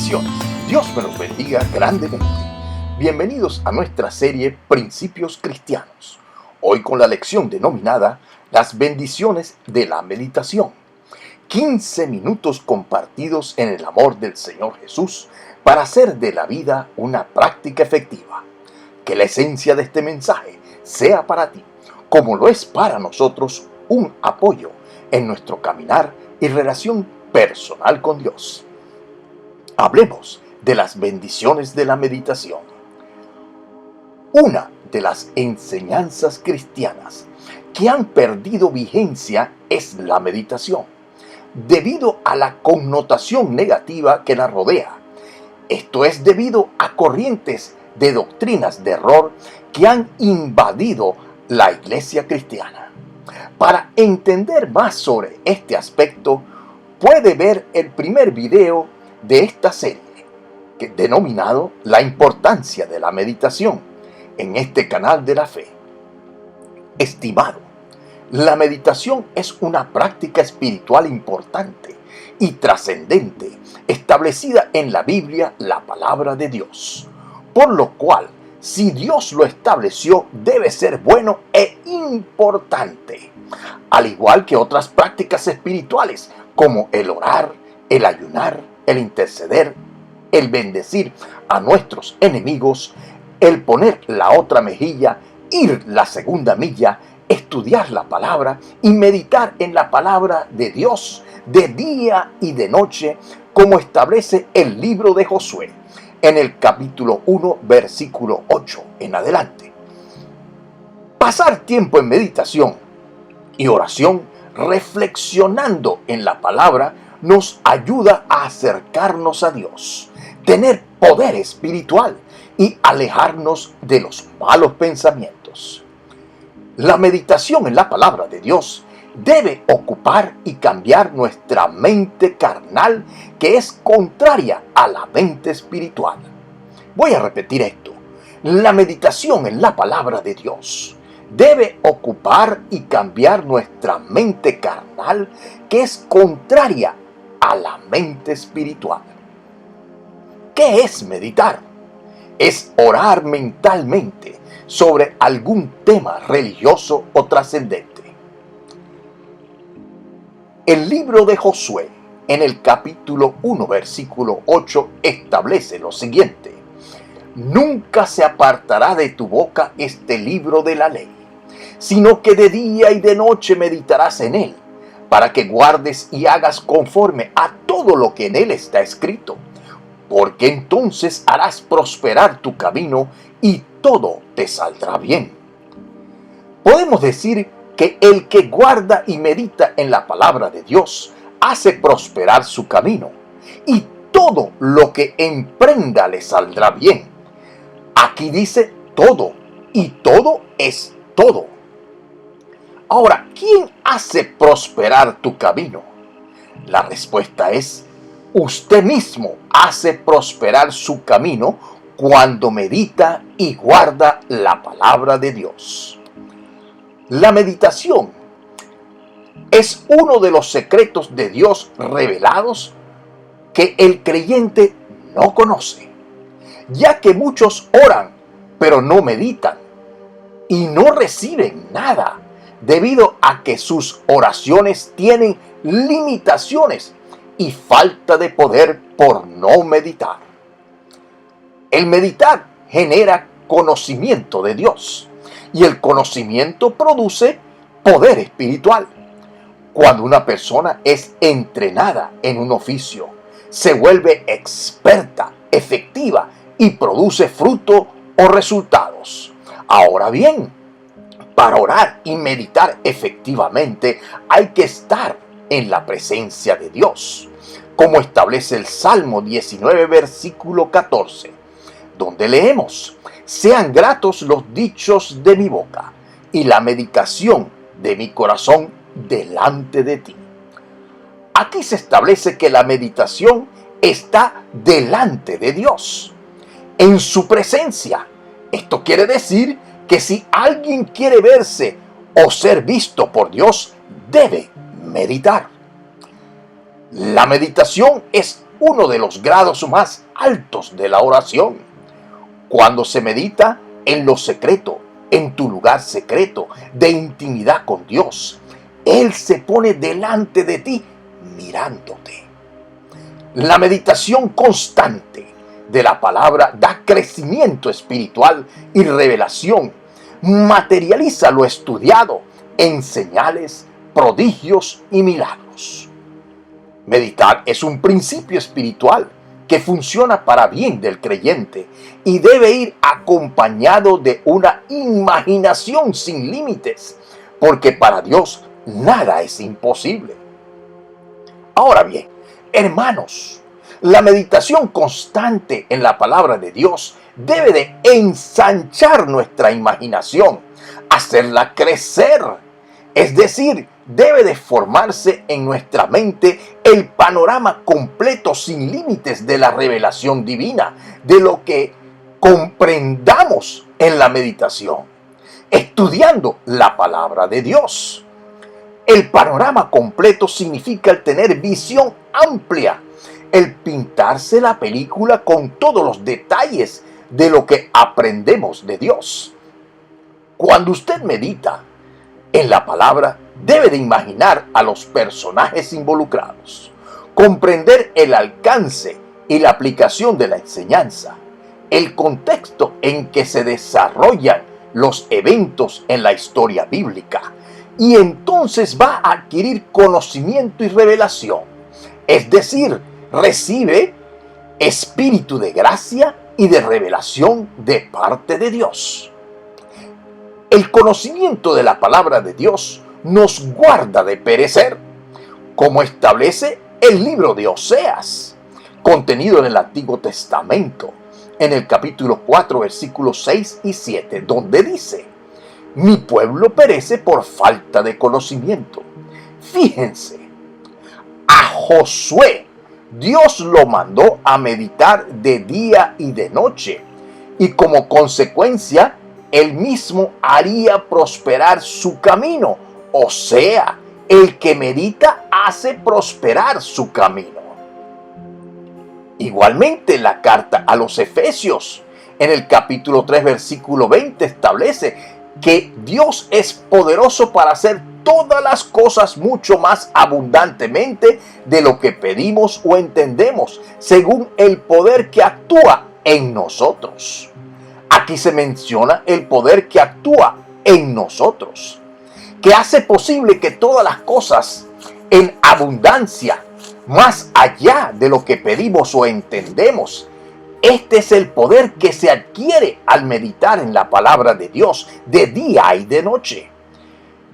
Bendiciones. Dios me los bendiga grandemente. Bienvenidos a nuestra serie Principios Cristianos. Hoy con la lección denominada Las bendiciones de la meditación. 15 minutos compartidos en el amor del Señor Jesús para hacer de la vida una práctica efectiva. Que la esencia de este mensaje sea para ti, como lo es para nosotros, un apoyo en nuestro caminar y relación personal con Dios. Hablemos de las bendiciones de la meditación. Una de las enseñanzas cristianas que han perdido vigencia es la meditación, debido a la connotación negativa que la rodea. Esto es debido a corrientes de doctrinas de error que han invadido la iglesia cristiana. Para entender más sobre este aspecto, puede ver el primer video de esta serie, denominado La importancia de la meditación, en este canal de la fe. Estimado, la meditación es una práctica espiritual importante y trascendente, establecida en la Biblia, la palabra de Dios, por lo cual, si Dios lo estableció, debe ser bueno e importante, al igual que otras prácticas espirituales, como el orar, el ayunar, el interceder, el bendecir a nuestros enemigos, el poner la otra mejilla, ir la segunda milla, estudiar la palabra y meditar en la palabra de Dios de día y de noche, como establece el libro de Josué, en el capítulo 1, versículo 8 en adelante. Pasar tiempo en meditación y oración, reflexionando en la palabra, nos ayuda a acercarnos a Dios, tener poder espiritual y alejarnos de los malos pensamientos. La meditación en la palabra de Dios debe ocupar y cambiar nuestra mente carnal, que es contraria a la mente espiritual. Voy a repetir esto. La meditación en la palabra de Dios debe ocupar y cambiar nuestra mente carnal, que es contraria a la mente espiritual. ¿Qué es meditar? Es orar mentalmente sobre algún tema religioso o trascendente. El libro de Josué, en el capítulo 1, versículo 8, establece lo siguiente: nunca se apartará de tu boca este libro de la ley, sino que de día y de noche meditarás en él, para que guardes y hagas conforme a todo lo que en él está escrito, porque entonces harás prosperar tu camino y todo te saldrá bien. Podemos decir que el que guarda y medita en la palabra de Dios hace prosperar su camino, y todo lo que emprenda le saldrá bien. Aquí dice todo, y todo es todo. Ahora, ¿quién hace prosperar tu camino? La respuesta es: usted mismo hace prosperar su camino cuando medita y guarda la palabra de Dios. La meditación es uno de los secretos de Dios revelados que el creyente no conoce, ya que muchos oran, pero no meditan y no reciben nada, debido a que sus oraciones tienen limitaciones y falta de poder por no meditar. El meditar genera conocimiento de Dios, y el conocimiento produce poder espiritual. Cuando una persona es entrenada en un oficio, se vuelve experta, efectiva y produce fruto o resultados. Ahora bien, para orar y meditar efectivamente hay que estar en la presencia de Dios, como establece el Salmo 19, versículo 14, donde leemos: sean gratos los dichos de mi boca y la meditación de mi corazón delante de ti. Aquí se establece que la meditación está delante de Dios, en su presencia. Esto quiere decir que si alguien quiere verse o ser visto por Dios, debe meditar. La meditación es uno de los grados más altos de la oración. Cuando se medita en lo secreto, en tu lugar secreto de intimidad con Dios, Él se pone delante de ti mirándote. La meditación constante de la palabra da crecimiento espiritual y revelación. Materializa lo estudiado en señales, prodigios y milagros. Meditar es un principio espiritual que funciona para bien del creyente y debe ir acompañado de una imaginación sin límites, porque para Dios nada es imposible. Ahora bien, hermanos, la meditación constante en la palabra de Dios debe de ensanchar nuestra imaginación, hacerla crecer. Es decir, debe de formarse en nuestra mente el panorama completo sin límites de la revelación divina, de lo que comprendamos en la meditación, estudiando la palabra de Dios. El panorama completo significa el tener visión amplia, el pintarse la película con todos los detalles de lo que aprendemos de Dios. Cuando usted medita en la palabra, debe de imaginar a los personajes involucrados, comprender el alcance y la aplicación de la enseñanza, el contexto en que se desarrollan los eventos en la historia bíblica, y entonces va a adquirir conocimiento y revelación. Es decir, recibe espíritu de gracia y de revelación de parte de Dios. El conocimiento de la palabra de Dios nos guarda de perecer, como establece el libro de Oseas, contenido en el Antiguo Testamento, en el capítulo 4, versículos 6 y 7, donde dice: mi pueblo perece por falta de conocimiento. Fíjense, a Josué Dios lo mandó a meditar de día y de noche, y como consecuencia, él mismo haría prosperar su camino. O sea, el que medita hace prosperar su camino. Igualmente, la carta a los Efesios, en el capítulo 3, versículo 20, establece que Dios es poderoso para hacer todas las cosas mucho más abundantemente de lo que pedimos o entendemos, según el poder que actúa en nosotros. Aquí se menciona el poder que actúa en nosotros, que hace posible que todas las cosas en abundancia, más allá de lo que pedimos o entendemos. Este es el poder que se adquiere al meditar en la palabra de Dios de día y de noche.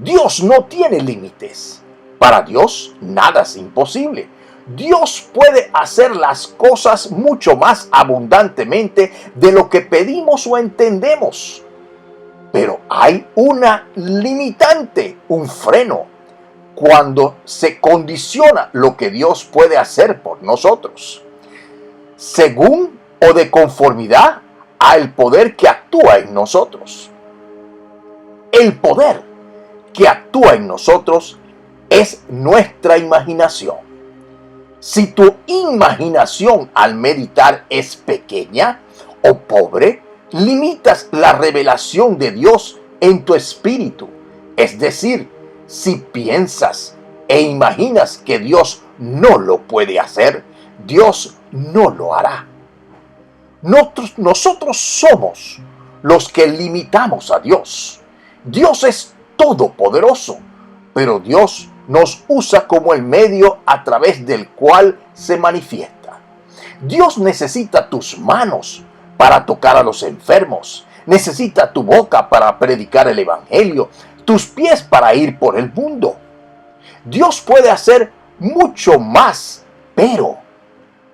Dios no tiene límites. Para Dios nada es imposible. Dios puede hacer las cosas mucho más abundantemente de lo que pedimos o entendemos. Pero hay una limitante, un freno, cuando se condiciona lo que Dios puede hacer por nosotros, según o de conformidad al poder que actúa en nosotros. El poder que actúa en nosotros es nuestra imaginación. Si tu imaginación al meditar es pequeña o pobre, limitas la revelación de Dios en tu espíritu. Es decir, si piensas e imaginas que Dios no lo puede hacer, Dios no lo hará. Nosotros somos los que limitamos a Dios. Dios es todopoderoso, pero Dios nos usa como el medio a través del cual se manifiesta. Dios necesita tus manos para tocar a los enfermos, necesita tu boca para predicar el evangelio, tus pies para ir por el mundo. Dios puede hacer mucho más, pero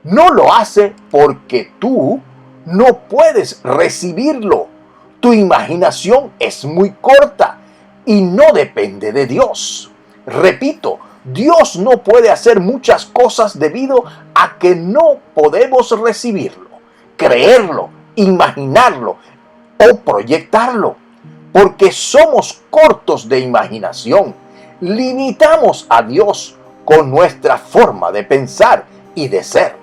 no lo hace porque tú no puedes recibirlo. Tu imaginación es muy corta y no depende de Dios. Repito, Dios no puede hacer muchas cosas debido a que no podemos recibirlo, creerlo, imaginarlo o proyectarlo, porque somos cortos de imaginación. Limitamos a Dios con nuestra forma de pensar y de ser.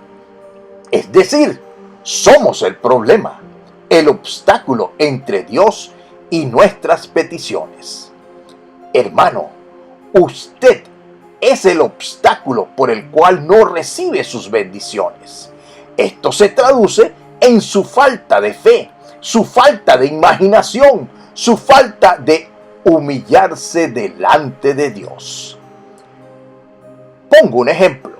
Es decir, somos el problema, el obstáculo entre Dios y nuestras peticiones. Hermano, usted es el obstáculo por el cual no recibe sus bendiciones. Esto se traduce en su falta de fe, su falta de imaginación, su falta de humillarse delante de Dios. Pongo un ejemplo.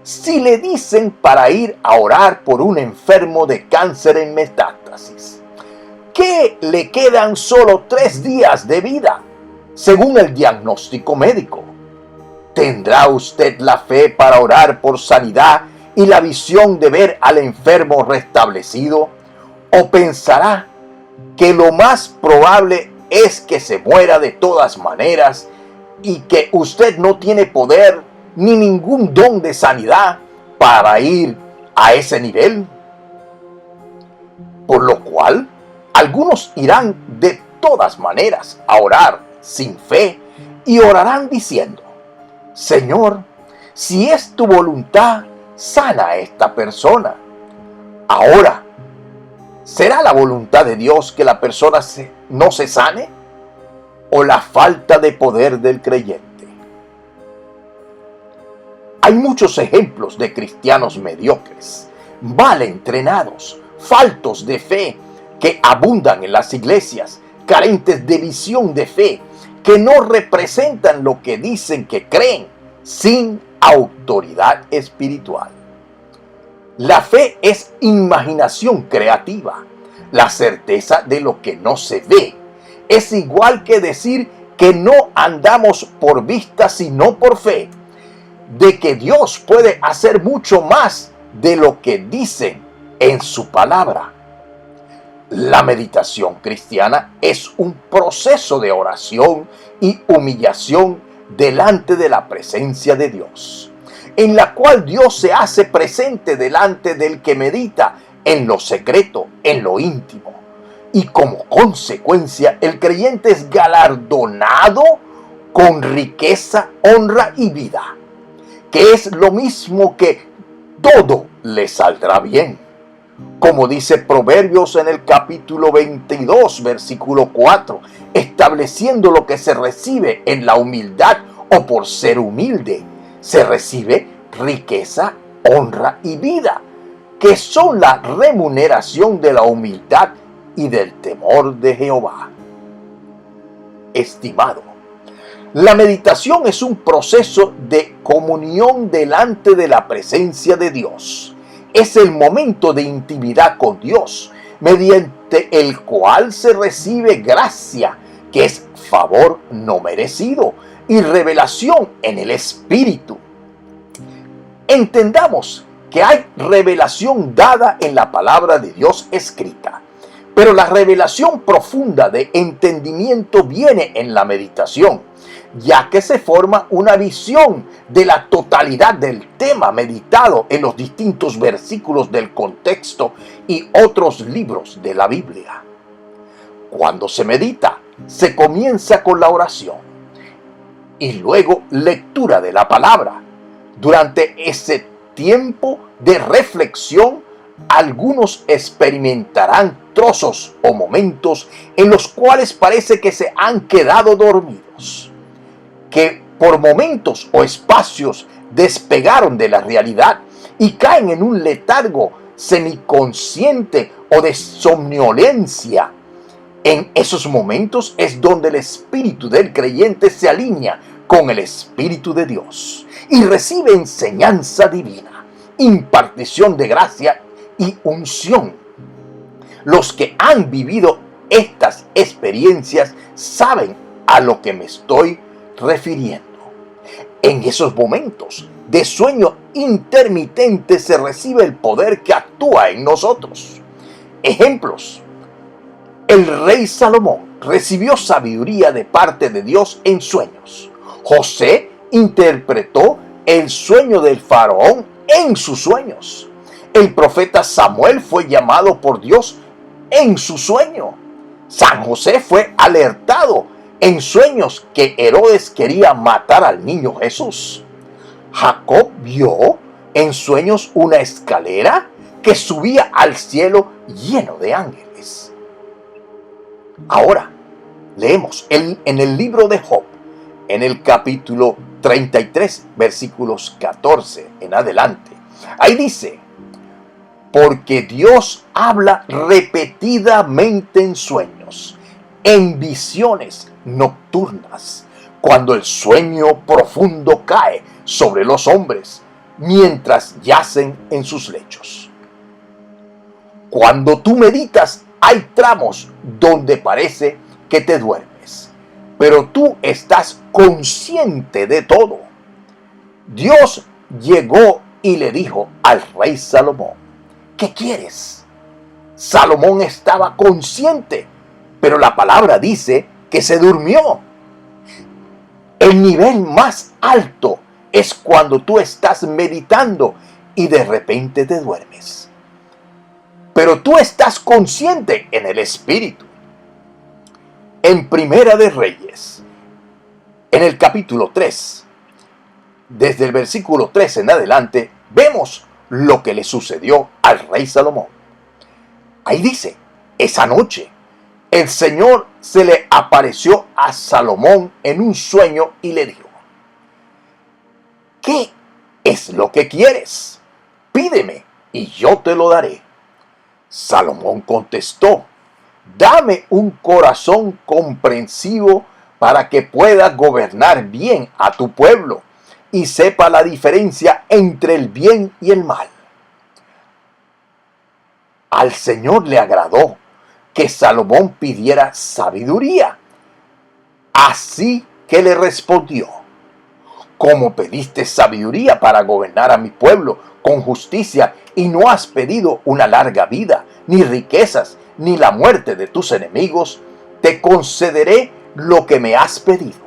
Si le dicen para ir a orar por un enfermo de cáncer en metástasis, que le quedan solo 3 días de vida, según el diagnóstico médico, ¿tendrá usted la fe para orar por sanidad y la visión de ver al enfermo restablecido? ¿O pensará que lo más probable es que se muera de todas maneras y que usted no tiene poder ni ningún don de sanidad para ir a ese nivel? Por lo cual, algunos irán de todas maneras a orar sin fe y orarán diciendo: Señor, si es tu voluntad, sana a esta persona. Ahora, ¿será la voluntad de Dios que la persona no se sane? ¿O la falta de poder del creyente? Hay muchos ejemplos de cristianos mediocres, mal entrenados, faltos de fe, que abundan en las iglesias, carentes de visión de fe, que no representan lo que dicen que creen, sin autoridad espiritual. La fe es imaginación creativa, la certeza de lo que no se ve. Es igual que decir que no andamos por vista sino por fe, de que Dios puede hacer mucho más de lo que dicen en su palabra. La meditación cristiana es un proceso de oración y humillación delante de la presencia de Dios, en la cual Dios se hace presente delante del que medita en lo secreto, en lo íntimo. Y como consecuencia, el creyente es galardonado con riqueza, honra y vida, que es lo mismo que todo le saldrá bien. Como dice Proverbios en el capítulo 22, versículo 4, estableciendo lo que se recibe en la humildad o por ser humilde, se recibe riqueza, honra y vida, que son la remuneración de la humildad y del temor de Jehová. Estimado, la meditación es un proceso de comunión delante de la presencia de Dios. Es el momento de intimidad con Dios, mediante el cual se recibe gracia, que es favor no merecido, y revelación en el Espíritu. Entendamos que hay revelación dada en la palabra de Dios escrita, pero la revelación profunda de entendimiento viene en la meditación, ya que se forma una visión de la totalidad del tema meditado en los distintos versículos del contexto y otros libros de la Biblia. Cuando se medita, se comienza con la oración y luego lectura de la palabra. Durante ese tiempo de reflexión, algunos experimentarán trozos o momentos en los cuales parece que se han quedado dormidos, que por momentos o espacios despegaron de la realidad y caen en un letargo semiconsciente o de somnolencia. En esos momentos es donde el espíritu del creyente se alinea con el Espíritu de Dios y recibe enseñanza divina, impartición de gracia y unción. Los que han vivido estas experiencias saben a lo que me estoy refiriendo. En esos momentos de sueño intermitente se recibe el poder que actúa en nosotros. Ejemplos: el rey Salomón recibió sabiduría de parte de Dios en sueños. José interpretó el sueño del faraón en sus sueños. El profeta Samuel fue llamado por Dios en su sueño. San José fue alertado en sueños que Herodes quería matar al niño Jesús. Jacob vio en sueños una escalera que subía al cielo lleno de ángeles. Ahora, leemos en el libro de Job, en el capítulo 33, versículos 14 en adelante. Ahí dice: porque Dios habla repetidamente en sueños, en visiones nocturnas, cuando el sueño profundo cae sobre los hombres, mientras yacen en sus lechos. Cuando tú meditas, hay tramos donde parece que te duermes, pero tú estás consciente de todo. Dios llegó y le dijo al rey Salomón: ¿qué quieres? Salomón estaba consciente, pero la palabra dice que se durmió. El nivel más alto es cuando tú estás meditando y de repente te duermes. Pero tú estás consciente en el espíritu. En Primera de Reyes, en el capítulo 3, desde el versículo 3 en adelante, vemos lo que le sucedió al rey Salomón. Ahí dice: esa noche el Señor se le apareció a Salomón en un sueño y le dijo: ¿qué es lo que quieres? Pídeme y yo te lo daré. Salomón contestó: dame un corazón comprensivo para que pueda gobernar bien a tu pueblo y sepa la diferencia entre el bien y el mal. Al Señor le agradó que Salomón pidiera sabiduría. Así que le respondió: como pediste sabiduría para gobernar a mi pueblo con justicia y no has pedido una larga vida, ni riquezas, ni la muerte de tus enemigos, te concederé lo que me has pedido.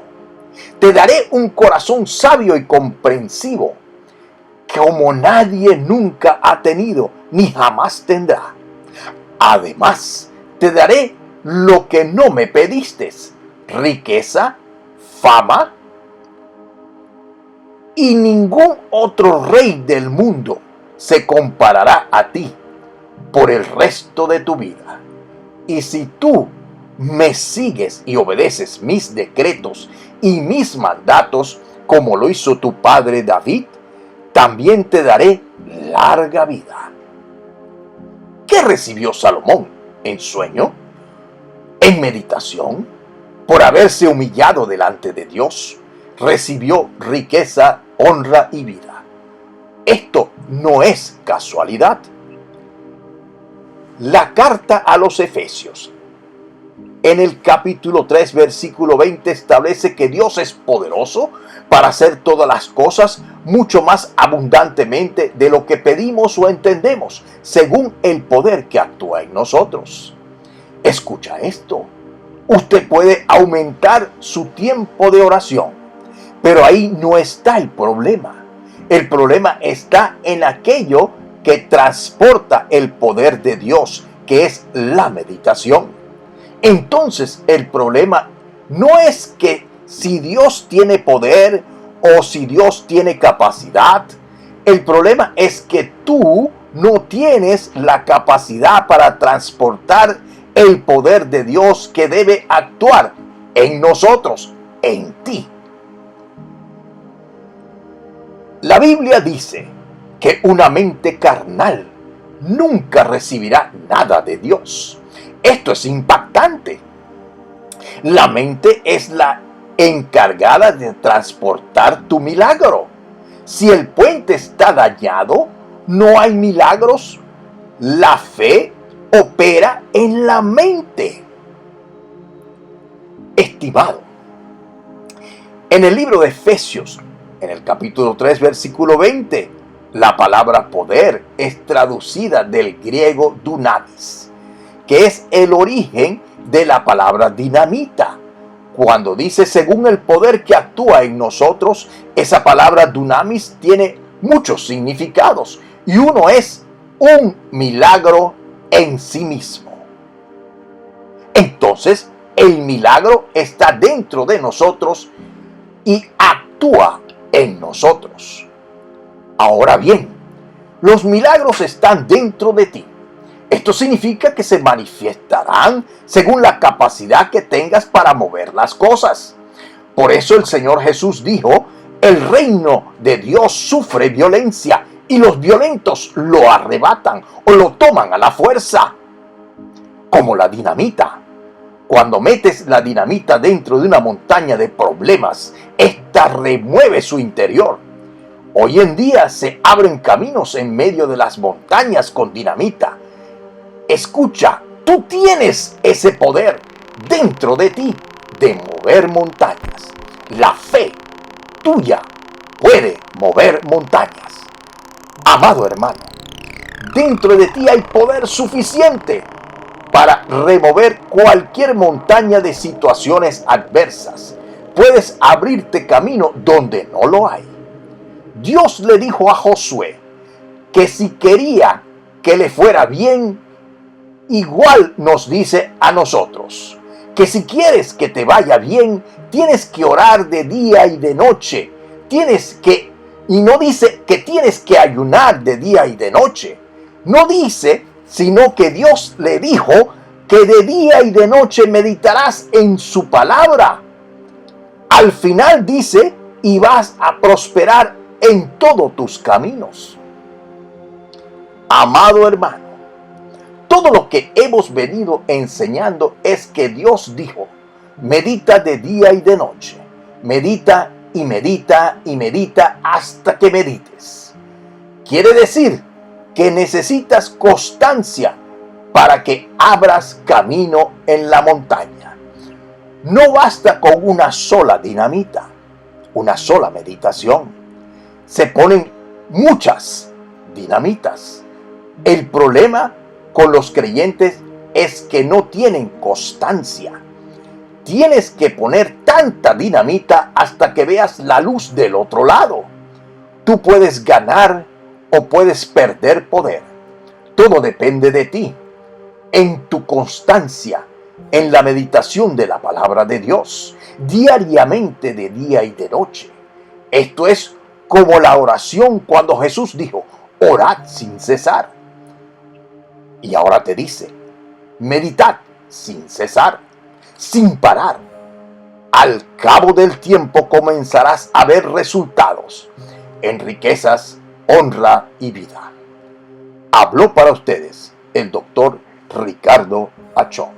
Te daré un corazón sabio y comprensivo, como nadie nunca ha tenido, ni jamás tendrá. Además, te daré lo que no me pediste: riqueza, fama, y ningún otro rey del mundo se comparará a ti por el resto de tu vida. Y si tú me sigues y obedeces mis decretos y mis mandatos, como lo hizo tu padre David, también te daré larga vida. ¿Qué recibió Salomón en sueño? En meditación, por haberse humillado delante de Dios, recibió riqueza, honra y vida. Esto no es casualidad. La carta a los Efesios, en el capítulo 3, versículo 20, establece que Dios es poderoso para hacer todas las cosas mucho más abundantemente de lo que pedimos o entendemos, según el poder que actúa en nosotros. Escucha esto. Usted puede aumentar su tiempo de oración, pero ahí no está el problema. El problema está en aquello que transporta el poder de Dios, que es la meditación. Entonces el problema no es que si Dios tiene poder o si Dios tiene capacidad. El problema es que tú no tienes la capacidad para transportar el poder de Dios que debe actuar en nosotros, en ti. La Biblia dice que una mente carnal nunca recibirá nada de Dios. Esto es impactante. La mente es la encargada de transportar tu milagro. Si el puente está dañado, no hay milagros. La fe opera en la mente. Estimado, en el libro de Efesios, en el capítulo 3, versículo 20, la palabra poder es traducida del griego dunamis, que es el origen de la palabra dinamita. Cuando dice según el poder que actúa en nosotros, esa palabra dunamis tiene muchos significados y uno es un milagro en sí mismo. Entonces, el milagro está dentro de nosotros y actúa en nosotros. Ahora bien, Los milagros están dentro de ti. Esto significa que se manifestarán según la capacidad que tengas para mover las cosas. Por eso el Señor Jesús dijo, el reino de Dios sufre violencia y los violentos lo arrebatan o lo toman a la fuerza. Como la dinamita. Cuando metes la dinamita dentro de una montaña de problemas, esta remueve su interior. Hoy en día se abren caminos en medio de las montañas con dinamita. Escucha, tú tienes ese poder dentro de ti de mover montañas. La fe tuya puede mover montañas. Amado hermano, dentro de ti hay poder suficiente para remover cualquier montaña de situaciones adversas. Puedes abrirte camino donde no lo hay. Dios le dijo a Josué que si quería que le fuera bien, igual nos dice a nosotros, que si quieres que te vaya bien, tienes que orar de día y de noche. Y no dice que tienes que ayunar de día y de noche. No dice, sino que Dios le dijo que de día y de noche meditarás en su palabra. Al final dice, y vas a prosperar en todos tus caminos. Amado hermano, todo lo que hemos venido enseñando es que Dios dijo, medita de día y de noche, medita y medita y medita hasta que medites. Quiere decir que necesitas constancia para que abras camino en la montaña. No basta con una sola dinamita, una sola meditación. Se ponen muchas dinamitas. El problema con los creyentes es que no tienen constancia. Tienes que poner tanta dinamita hasta que veas la luz del otro lado. Tú puedes ganar o puedes perder poder. Todo depende de ti. En tu constancia, en la meditación de la palabra de Dios, diariamente de día y de noche. Esto es como la oración cuando Jesús dijo, orad sin cesar. Y ahora te dice, meditad sin cesar, sin parar. Al cabo del tiempo comenzarás a ver resultados en riquezas, honra y vida. Habló para ustedes el doctor Ricardo Achón.